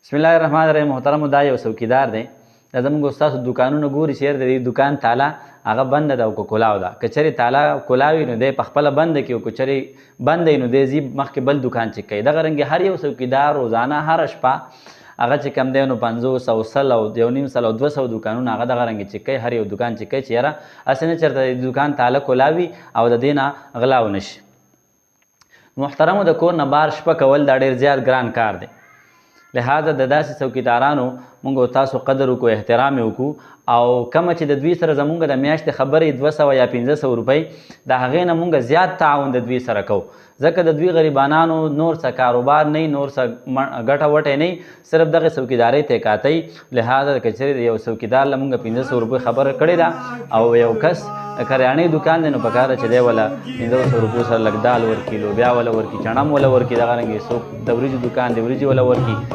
بسم الله الرحمن الرحیم. محترم دا یو څوکیدار دی دا زموږ استاسو دکانونه ګوري چېرته د دې دکان تاله هغه بنده ده او که کلاو ده. که چېرې تاله کلاوي نو دی په خپله بنده کړي او که چېرې بنده وي نو دی ځي مخکې بل دکان چک کوي. دغه رنګې هر یو څوکیدار روزانه هره شپه هغه چې کوم دی نو 500 100 او 1.5 او 200 دکانونه هغه دغه رنګې چک کوي. هر یو دکان چک کوي چې یاره هسې نه چېرته د دکان تاله کلاوي او د دې نه غلا ونه شي. محترمو د کور نه بار شپه کول دا ډېر زیات ګران کار دی. لہذا د داسې څوکیدارانو مونږ تاسو قدر وکړو، احترام یې وکړو او کومه چې د دوی سره زمونږ د میاشتې خبرې 200 یا 500 روپۍ د هغې نه مونږ زیات تعاون د دوی سره کوو، ځکه د دوی غریبانانو نور څه کاروبار نه نور څه ګټه وټه نه، صرف دغه څوکیدارۍ ته کاتی. لہذا که چېرې د یو څوکیدار له مونږ 500 روپۍ خبره کړې ده او یو کس کریانې دکان دی نو پکار ده چې دی وله 500 روپو سره لږ دال ورکړي، لوبیا وله ورکړي، چڼم وله ورکړي، دغه رنګې څوک د وریجو دکان دی وریجې وله ورکړي.